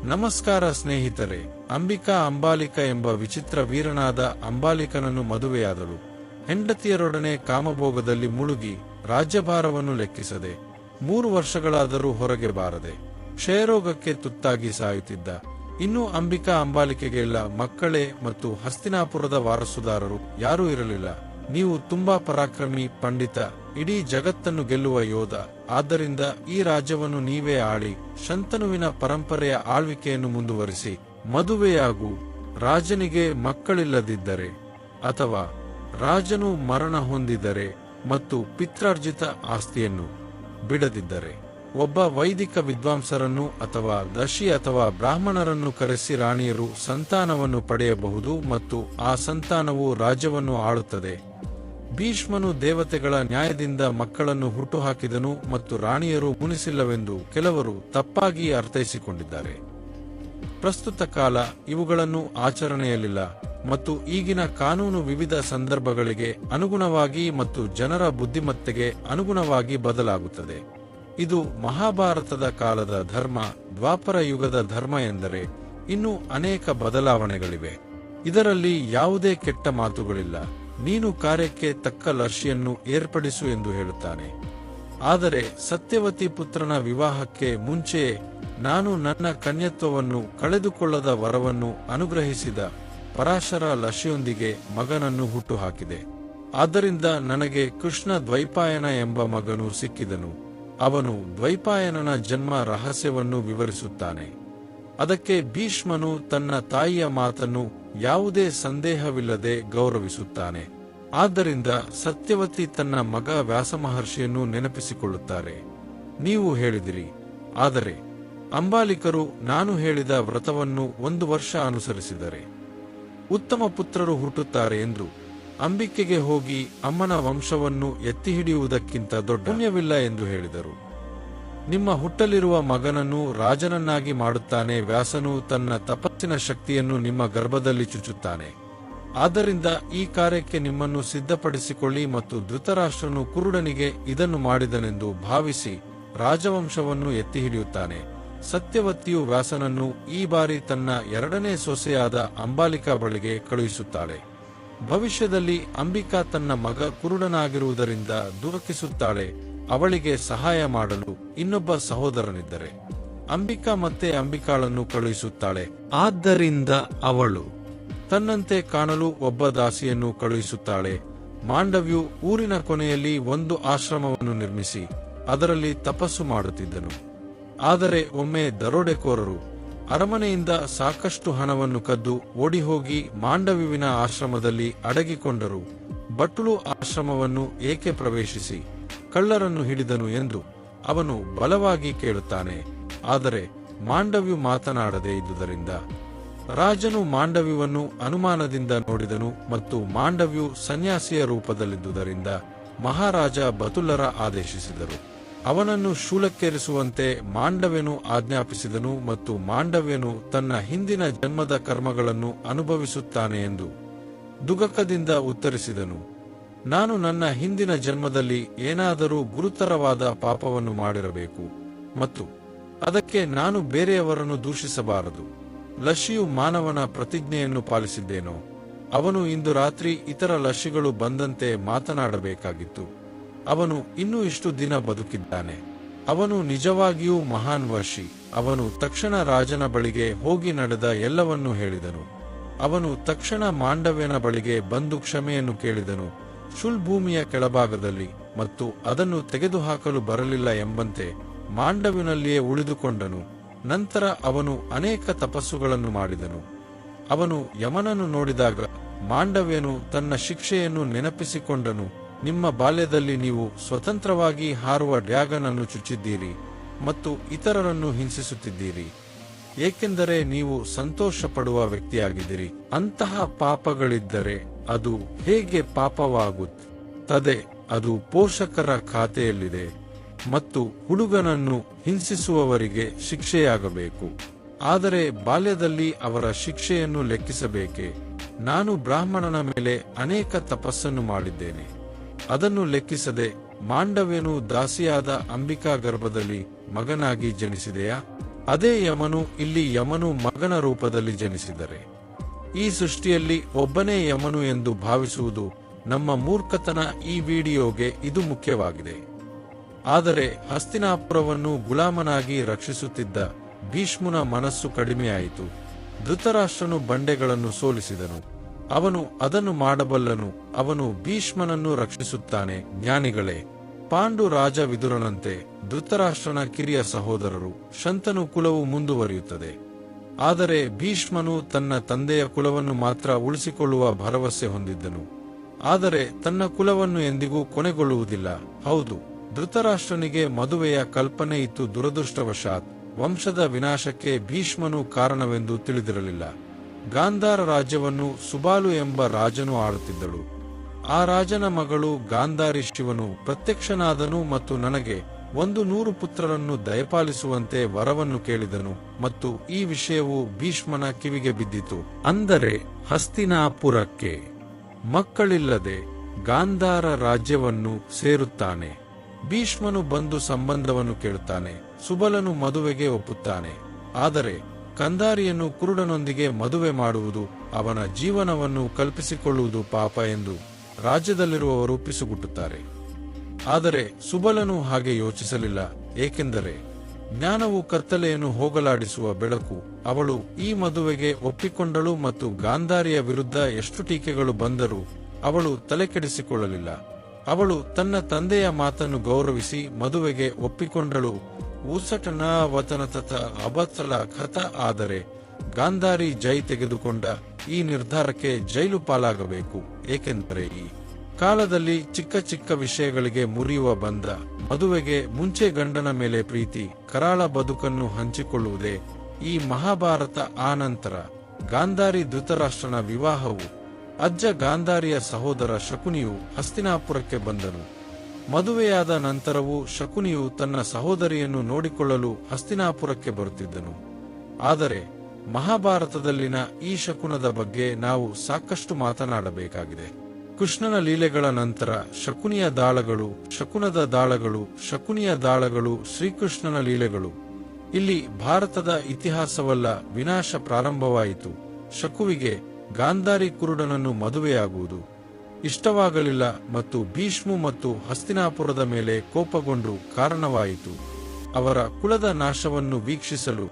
ನಮಸ್ಕಾರ ಸ್ನೇಹಿತರೆ. ಅಂಬಿಕಾ ಅಂಬಾಲಿಕ ಎಂಬ ವಿಚಿತ್ರ ವೀರನಾದ ಅಂಬಾಲಿಕನನ್ನು ಮದುವೆಯಾದಳು. ಹೆಂಡತಿಯರೊಡನೆ ಕಾಮಭೋಗದಲ್ಲಿ ಮುಳುಗಿ ರಾಜ್ಯಭಾರವನ್ನು ಲೆಕ್ಕಿಸದೆ 3 ವರ್ಷಗಳಾದರೂ ಹೊರಗೆ ಬಾರದೆ ಕ್ಷಯರೋಗಕ್ಕೆ ತುತ್ತಾಗಿ ಸಾಯುತ್ತಿದ್ದ. ಇನ್ನು ಅಂಬಿಕಾ ಅಂಬಾಲಿಕೆಗೆಲ್ಲ ಮಕ್ಕಳೇ ಮತ್ತು ಹಸ್ತಿನಾಪುರದ ವಾರಸುದಾರರು ಯಾರೂ ಇರಲಿಲ್ಲ. ನೀವು ತುಂಬಾ ಪರಾಕ್ರಮಿ ಪಂಡಿತ, ಇಡೀ ಜಗತ್ತನ್ನು ಗೆಲ್ಲುವ ಯೋಧ. ಆದ್ದರಿಂದ ಈ ರಾಜ್ಯವನ್ನು ನೀವೇ ಆಳಿ ಶಂತನುವಿನ ಪರಂಪರೆಯ ಆಳ್ವಿಕೆಯನ್ನು ಮುಂದುವರಿಸಿ ಮದುವೆಯಾಗು. ರಾಜನಿಗೆ ಮಕ್ಕಳಿಲ್ಲದಿದ್ದರೆ ಅಥವಾ ರಾಜನು ಮರಣ ಹೊಂದಿದರೆ ಮತ್ತು ಪಿತ್ರಾರ್ಜಿತ ಆಸ್ತಿಯನ್ನು ಬಿಡದಿದ್ದರೆ ಒಬ್ಬ ವೈದಿಕ ವಿದ್ವಾಂಸರನ್ನು ಅಥವಾ ದಶಿ ಅಥವಾ ಬ್ರಾಹ್ಮಣರನ್ನು ಕರೆಸಿ ರಾಣಿಯರು ಸಂತಾನವನ್ನು ಪಡೆಯಬಹುದು ಮತ್ತು ಆ ಸಂತಾನವು ರಾಜ್ಯವನ್ನು ಆಳುತ್ತದೆ. ಭೀಷ್ಮನು ದೇವತೆಗಳ ನ್ಯಾಯದಿಂದ ಮಕ್ಕಳನ್ನು ಹುಟ್ಟುಹಾಕಿದನು ಮತ್ತು ರಾಣಿಯರು ಮುನಿಸಿಲ್ಲವೆಂದು ಕೆಲವರು ತಪ್ಪಾಗಿ ಅರ್ಥೈಸಿಕೊಂಡಿದ್ದಾರೆ. ಪ್ರಸ್ತುತ ಕಾಲ ಇವುಗಳನ್ನು ಆಚರಣೆಯಲ್ಲಿಲ್ಲ ಮತ್ತು ಈಗಿನ ಕಾನೂನು ವಿವಿಧ ಸಂದರ್ಭಗಳಿಗೆ ಅನುಗುಣವಾಗಿ ಮತ್ತು ಜನರ ಬುದ್ಧಿಮತ್ತೆಗೆ ಅನುಗುಣವಾಗಿ ಬದಲಾಗುತ್ತದೆ. ಇದು ಮಹಾಭಾರತದ ಕಾಲದ ಧರ್ಮ. ದ್ವಾಪರ ಯುಗದ ಧರ್ಮ ಎಂದರೆ ಇನ್ನೂ ಅನೇಕ ಬದಲಾವಣೆಗಳಿವೆ. ಇದರಲ್ಲಿ ಯಾವುದೇ ಕೆಟ್ಟ ಮಾತುಗಳಿಲ್ಲ. ನೀನು ಕಾರ್ಯಕ್ಕೆ ತಕ್ಕ ಲರ್ಷಿಯನ್ನು ಏರ್ಪಡಿಸು ಎಂದು ಹೇಳುತ್ತಾನೆ. ಆದರೆ ಸತ್ಯವತಿ ಪುತ್ರನ ವಿವಾಹಕ್ಕೆ ಮುಂಚೆಯೇ ನಾನು ನನ್ನ ಕನ್ಯತ್ವವನ್ನು ಕಳೆದುಕೊಳ್ಳದ ವರವನ್ನು ಅನುಗ್ರಹಿಸಿದ ಪರಾಶರ ಲರ್ಷಿಯೊಂದಿಗೆ ಮಗನನ್ನು ಹುಟ್ಟುಹಾಕಿದೆ. ಆದ್ದರಿಂದ ನನಗೆ ಕೃಷ್ಣ ದ್ವೈಪಾಯನ ಎಂಬ ಮಗನು ಸಿಕ್ಕಿದನು. ಅವನು ದ್ವೈಪಾಯನನ ಜನ್ಮ ರಹಸ್ಯವನ್ನು ವಿವರಿಸುತ್ತಾನೆ. ಅದಕ್ಕೆ ಭೀಷ್ಮನು ತನ್ನ ತಾಯಿಯ ಮಾತನ್ನು ಯಾವುದೇ ಸಂದೇಹವಿಲ್ಲದೆ ಗೌರವಿಸುತ್ತಾನೆ. ಆದ್ದರಿಂದ ಸತ್ಯವತಿ ತನ್ನ ಮಗ ವ್ಯಾಸಮಹರ್ಷಿಯನ್ನು ನೆನಪಿಸಿಕೊಳ್ಳುತ್ತಾರೆ. ನೀವು ಹೇಳಿದಿರಿ, ಆದರೆ ಅಂಬಾಲಿಕರು ನಾನು ಹೇಳಿದ ವ್ರತವನ್ನು 1 ವರ್ಷ ಅನುಸರಿಸಿದರೆ ಉತ್ತಮ ಪುತ್ರರು ಹುಟ್ಟುತ್ತಾರೆ ಎಂದು ಅಂಬಿಕೆಗೆ ಹೋಗಿ ಅಮ್ಮನ ವಂಶವನ್ನು ಎತ್ತಿಹಿಡಿಯುವುದಕ್ಕಿಂತ ದೊಡ್ಡ ಪುಣ್ಯವಿಲ್ಲ ಎಂದು ಹೇಳಿದರು. ನಿಮ್ಮ ಹುಟ್ಟಲಿರುವ ಮಗನನ್ನು ರಾಜನನ್ನಾಗಿ ಮಾಡುತ್ತಾನೆ. ವ್ಯಾಸನು ತನ್ನ ತಪಸ್ಸಿನ ಶಕ್ತಿಯನ್ನು ನಿಮ್ಮ ಗರ್ಭದಲ್ಲಿ ಚುಚ್ಚುತ್ತಾನೆ. ಆದ್ದರಿಂದ ಈ ಕಾರ್ಯಕ್ಕೆ ನಿಮ್ಮನ್ನು ಸಿದ್ಧಪಡಿಸಿಕೊಳ್ಳಿ. ಮತ್ತು ಧೃತರಾಷ್ಟ್ರನು ಕುರುಡನಿಗೆ ಇದನ್ನು ಮಾಡಿದನೆಂದು ಭಾವಿಸಿ ರಾಜವಂಶವನ್ನು ಎತ್ತಿಹಿಡಿಯುತ್ತಾನೆ. ಸತ್ಯವತಿಯು ವ್ಯಾಸನನ್ನು ಈ ಬಾರಿ ತನ್ನ 2ನೇ ಸೊಸೆಯಾದ ಅಂಬಾಲಿಕಾ ಬಳಿಗೆ ಕಳುಹಿಸುತ್ತಾಳೆ. ಭವಿಷ್ಯದಲ್ಲಿ ಅಂಬಿಕಾ ತನ್ನ ಮಗ ಕುರುಡನಾಗಿರುವುದರಿಂದ ದುಃಖಿಸುತ್ತಾಳೆ. ಅವಳಿಗೆ ಸಹಾಯ ಮಾಡಲು ಇನ್ನೊಬ್ಬ ಸಹೋದರನಿದ್ದರೆ ಅಂಬಿಕಾ ಮತ್ತೆ ಅಂಬಿಕಾಳನ್ನು ಕಳುಹಿಸುತ್ತಾಳೆ. ಆದ್ದರಿಂದ ಅವಳು ತನ್ನಂತೆ ಕಾಣಲು ಒಬ್ಬ ದಾಸಿಯನ್ನು ಕಳುಹಿಸುತ್ತಾಳೆ. ಮಾಂಡವ್ಯು ಊರಿನ ಕೊನೆಯಲ್ಲಿ ಒಂದು ಆಶ್ರಮವನ್ನು ನಿರ್ಮಿಸಿ ಅದರಲ್ಲಿ ತಪಸ್ಸು ಮಾಡುತ್ತಿದ್ದನು. ಆದರೆ ಒಮ್ಮೆ ದರೋಡೆಕೋರರು ಅರಮನೆಯಿಂದ ಸಾಕಷ್ಟು ಹಣವನ್ನು ಕದ್ದು ಓಡಿಹೋಗಿ ಮಾಂಡವ್ಯುವಿನ ಆಶ್ರಮದಲ್ಲಿ ಅಡಗಿಕೊಂಡರು. ಭಟ್ಟುಳು ಆಶ್ರಮವನ್ನು ಏಕೆ ಪ್ರವೇಶಿಸಿ ಕಳ್ಳರನ್ನು ಹಿಡಿದನು ಎಂದು ಅವನು ಬಲವಾಗಿ ಕೇಳುತ್ತಾನೆ. ಆದರೆ ಮಾಂಡವ್ಯು ಮಾತನಾಡದೇ ಇದ್ದುದರಿಂದ ರಾಜನು ಮಾಂಡವ್ಯುವನ್ನು ಅನುಮಾನದಿಂದ ನೋಡಿದನು ಮತ್ತು ಮಾಂಡವ್ಯು ಸನ್ಯಾಸಿಯ ರೂಪದಲ್ಲಿದ್ದುದರಿಂದ ಮಹಾರಾಜ ಬತುಲರ ಆದೇಶಿಸಿದರು. ಅವನನ್ನು ಶೂಲಕ್ಕೇರಿಸುವಂತೆ ಮಾಂಡವ್ಯನು ಆಜ್ಞಾಪಿಸಿದನು ಮತ್ತು ಮಾಂಡವ್ಯನು ತನ್ನ ಹಿಂದಿನ ಜನ್ಮದ ಕರ್ಮಗಳನ್ನು ಅನುಭವಿಸುತ್ತಾನೆ ಎಂದು ದುಃಖದಿಂದ ಉತ್ತರಿಸಿದನು. ನಾನು ನನ್ನ ಹಿಂದಿನ ಜನ್ಮದಲ್ಲಿ ಏನಾದರೂ ಗುರುತರವಾದ ಪಾಪವನ್ನು ಮಾಡಿರಬೇಕು ಮತ್ತು ಅದಕ್ಕೆ ನಾನು ಬೇರೆಯವರನ್ನು ದೂಷಿಸಬಾರದು. ಲಶಿಯು ಮಾನವನ ಪ್ರತಿಜ್ಞೆಯನ್ನು ಪಾಲಿಸಿದ್ದೇನೋ ಅವನು ಇಂದು ರಾತ್ರಿ ಇತರ ಲಶಿಗಳು ಬಂದಂತೆ ಮಾತನಾಡಬೇಕಾಗಿತ್ತು. ಅವನು ಇನ್ನೂ ಇಷ್ಟು ದಿನ ಬದುಕಿದ್ದಾನೆ. ಅವನು ನಿಜವಾಗಿಯೂ ಮಹಾನ್ ವಶಿ. ಅವನು ತಕ್ಷಣ ರಾಜನ ಬಳಿಗೆ ಹೋಗಿ ನಡೆದ ಎಲ್ಲವನ್ನೂ ಹೇಳಿದನು. ಅವನು ತಕ್ಷಣ ಮಾಂಡವ್ಯನ ಬಳಿಗೆ ಬಂದು ಕ್ಷಮೆಯನ್ನು ಕೇಳಿದನು. ಶುಲ್ಭೂಮಿಯ ಕೆಳಭಾಗದಲ್ಲಿ ಮತ್ತು ಅದನ್ನು ತೆಗೆದುಹಾಕಲು ಬರಲಿಲ್ಲ ಎಂಬಂತೆ ಮಾಂಡವ್ಯನಲ್ಲಿಯೇ ಉಳಿದುಕೊಂಡನು. ನಂತರ ಅವನು ಅನೇಕ ತಪಸ್ಸುಗಳನ್ನು ಮಾಡಿದನು. ಅವನು ಯಮನನ್ನು ನೋಡಿದಾಗ ಮಾಂಡವ್ಯನು ತನ್ನ ಶಿಕ್ಷೆಯನ್ನು ನೆನಪಿಸಿಕೊಂಡನು. ನಿಮ್ಮ ಬಾಲ್ಯದಲ್ಲಿ ನೀವು ಸ್ವತಂತ್ರವಾಗಿ ಹಾರುವ ಡ್ರ್ಯಾಗನ್ ಅನ್ನು ಚುಚ್ಚಿದ್ದೀರಿ ಮತ್ತು ಇತರರನ್ನು ಹಿಂಸಿಸುತ್ತಿದ್ದೀರಿ, ಏಕೆಂದರೆ ನೀವು ಸಂತೋಷ ಪಡುವ ವ್ಯಕ್ತಿಯಾಗಿದ್ದೀರಿ. ಅಂತಹ ಪಾಪಗಳಿದ್ದರೆ ಅದು ಹೇಗೆ ಪಾಪವಾಗುತ್ತದೆ? ಅದು ಪೋಷಕರ ಖಾತೆಯಲ್ಲಿದೆ ಮತ್ತು ಹುಡುಗನನ್ನು ಹಿಂಸಿಸುವವರಿಗೆ ಶಿಕ್ಷೆಯಾಗಬೇಕು. ಆದರೆ ಬಾಲ್ಯದಲ್ಲಿ ಅವರ ಶಿಕ್ಷೆಯನ್ನು ಲೆಕ್ಕಿಸಬೇಕೆ? ನಾನು ಬ್ರಾಹ್ಮಣನ ಮೇಲೆ ಅನೇಕ ತಪಸ್ಸನ್ನು ಮಾಡಿದ್ದೇನೆ. ಅದನ್ನು ಲೆಕ್ಕಿಸದೆ ಮಾಂಡವ್ಯನು ದಾಸಿಯಾದ ಅಂಬಿಕಾ ಗರ್ಭದಲ್ಲಿ ಮಗನಾಗಿ ಜನಿಸಿದೆಯಾ? ಅದೇ ಯಮನು ಇಲ್ಲಿ ಯಮನು ಮಗನ ರೂಪದಲ್ಲಿ ಜನಿಸಿದರೆ ಈ ಸೃಷ್ಟಿಯಲ್ಲಿ ಒಬ್ಬನೇ ಯಮನು ಎಂದು ಭಾವಿಸುವುದು ನಮ್ಮ ಮೂರ್ಖತನ. ಈ ವಿಡಿಯೋಗೆ ಇದು ಮುಖ್ಯವಾಗಿದೆ. ಆದರೆ ಹಸ್ತಿನಾಪುರವನ್ನು ಗುಲಾಮನಾಗಿ ರಕ್ಷಿಸುತ್ತಿದ್ದ ಭೀಷ್ಮನ ಮನಸ್ಸು ಕಡಿಮೆಯಾಯಿತು. ಧೃತರಾಷ್ಟ್ರನು ಬಂಡೆಗಳನ್ನು ಸೋಲಿಸಿದನು. ಅವನು ಅದನ್ನು ಮಾಡಬಲ್ಲನು. ಅವನು ಭೀಷ್ಮನನ್ನು ರಕ್ಷಿಸುತ್ತಾನೆ. ಜ್ಞಾನಿಗಳೇ, ಪಾಂಡು ರಾಜ ವಿದುರನಂತೆ ಧೃತರಾಷ್ಟ್ರನ ಕಿರಿಯ ಸಹೋದರರು ಶಂತನು ಕುಲವು ಮುಂದುವರಿಯುತ್ತದೆ. ಆದರೆ ಭೀಷ್ಮನು ತನ್ನ ತಂದೆಯ ಕುಲವನ್ನು ಮಾತ್ರ ಉಳಿಸಿಕೊಳ್ಳುವ ಭರವಸೆ ಹೊಂದಿದ್ದನು. ಆದರೆ ತನ್ನ ಕುಲವನ್ನು ಎಂದಿಗೂ ಕೊನೆಗೊಳ್ಳುವುದಿಲ್ಲ. ಹೌದು, ಧೃತರಾಷ್ಟ್ರನಿಗೆ ಮದುವೆಯ ಕಲ್ಪನೆ ಇತ್ತು. ದುರದೃಷ್ಟವಶಾತ್ ವಂಶದ ವಿನಾಶಕ್ಕೆ ಭೀಷ್ಮನು ಕಾರಣವೆಂದು ತಿಳಿದಿರಲಿಲ್ಲ. ಗಾಂಧಾರ ರಾಜ್ಯವನ್ನು ಸುಬಾಲು ಎಂಬ ರಾಜನು ಆಳುತ್ತಿದ್ದಳು. ಆ ರಾಜನ ಮಗಳು ಗಾಂಧಾರಿ ಶಿವನು ಪ್ರತ್ಯಕ್ಷನಾದನು ಮತ್ತು ನನಗೆ 100 ಪುತ್ರರನ್ನು ದಯಪಾಲಿಸುವಂತೆ ವರವನ್ನು ಕೇಳಿದನು. ಮತ್ತು ಈ ವಿಷಯವು ಭೀಷ್ಮನ ಕಿವಿಗೆ ಬಿದ್ದಿತು. ಅಂದರೆ ಹಸ್ತಿನಾಪುರಕ್ಕೆ ಮಕ್ಕಳಿಲ್ಲದೆ ಗಾಂಧಾರ ರಾಜ್ಯವನ್ನು ಸೇರುತ್ತಾನೆ. ಭೀಷ್ಮನು ಬಂದು ಸಂಬಂಧವನ್ನು ಕೇಳುತ್ತಾನೆ. ಸುಬಲನು ಮದುವೆಗೆ ಒಪ್ಪುತ್ತಾನೆ. ಆದರೆ ಕಂದಾರಿಯನ್ನು ಕುರುಡನೊಂದಿಗೆ ಮದುವೆ ಮಾಡುವುದು ಅವನ ಜೀವನವನ್ನು ಕಲ್ಪಿಸಿಕೊಳ್ಳುವುದು ಪಾಪ ಎಂದು ರಾಜ್ಯದಲ್ಲಿರುವವರು ಪಿಸುಗುಟ್ಟುತ್ತಾರೆ. ಆದರೆ ಸುಬಲನು ಹಾಗೆ ಯೋಚಿಸಲಿಲ್ಲ, ಏಕೆಂದರೆ ಜ್ಞಾನವು ಕತ್ತಲೆಯನ್ನು ಹೋಗಲಾಡಿಸುವ ಬೆಳಕು. ಅವಳು ಈ ಮದುವೆಗೆ ಒಪ್ಪಿಕೊಂಡಳು ಮತ್ತು ಗಾಂಧಾರಿಯ ವಿರುದ್ಧ ಎಷ್ಟು ಟೀಕೆಗಳು ಬಂದರೂ ಅವಳು ತಲೆಕೆಡಿಸಿಕೊಳ್ಳಲಿಲ್ಲ. ಅವಳು ತನ್ನ ತಂದೆಯ ಮಾತನ್ನು ಗೌರವಿಸಿ ಮದುವೆಗೆ ಒಪ್ಪಿಕೊಂಡಳು. ಊಸಟನ ವತನತತ ಅಬತ್ತಲ ಕಥ. ಆದರೆ ಗಾಂಧಾರಿ ಜೈ ತೆಗೆದುಕೊಂಡ ಈ ನಿರ್ಧಾರಕ್ಕೆ ಜೈಲು ಪಾಲಾಗಬೇಕು. ಏಕೆಂದರೆ ಈ ಕಾಲದಲ್ಲಿ ಚಿಕ್ಕ ಚಿಕ್ಕ ವಿಷಯಗಳಿಗೆ ಮುರಿಯುವ ಬಂಧ, ಮದುವೆಗೆ ಮುಂಚೆ ಗಂಡನ ಮೇಲೆ ಪ್ರೀತಿ, ಕರಾಳ ಬದುಕನ್ನು ಹಂಚಿಕೊಳ್ಳುವುದೇ ಈ ಮಹಾಭಾರತ. ಆನಂತರ ಗಾಂಧಾರಿ ಧೃತರಾಷ್ಟ್ರನ ವಿವಾಹವು ಅಜ್ಜ ಗಾಂಧಾರಿಯ ಸಹೋದರ ಶಕುನಿಯು ಹಸ್ತಿನಾಪುರಕ್ಕೆ ಬಂದನು. ಮದುವೆಯಾದ ನಂತರವೂ ಶಕುನಿಯು ತನ್ನ ಸಹೋದರಿಯನ್ನು ನೋಡಿಕೊಳ್ಳಲು ಹಸ್ತಿನಾಪುರಕ್ಕೆ ಬರುತ್ತಿದ್ದನು. ಆದರೆ ಮಹಾಭಾರತದಲ್ಲಿನ ಈ ಶಕುನದ ಬಗ್ಗೆ ನಾವು ಸಾಕಷ್ಟು ಮಾತನಾಡಬೇಕಾಗಿದೆ. ಕೃಷ್ಣನ ಲೀಲೆಗಳ ನಂತರ ಶಕುನಿಯ ದಾಳಗಳು, ಶಕುನದ ದಾಳಗಳು, ಶಕುನಿಯ ದಾಳಗಳು, ಶ್ರೀಕೃಷ್ಣನ ಲೀಲೆಗಳು. ಇಲ್ಲಿ ಭಾರತದ ಇತಿಹಾಸವಲ್ಲ, ವಿನಾಶ ಪ್ರಾರಂಭವಾಯಿತು. ಶಕುವಿಗೆ ಗಾಂಧಾರಿ ಕುರುಡನನ್ನು ಮದುವೆಯಾಗುವುದು ಇಷ್ಟವಾಗಲಿಲ್ಲ ಮತ್ತು ಭೀಷ್ಮ ಮತ್ತು ಹಸ್ತಿನಾಪುರದ ಮೇಲೆ ಕೋಪಗೊಂಡು ಕಾರಣವಾಯಿತು. ಅವರ ಕುಲದ ನಾಶವನ್ನು ವೀಕ್ಷಿಸಲು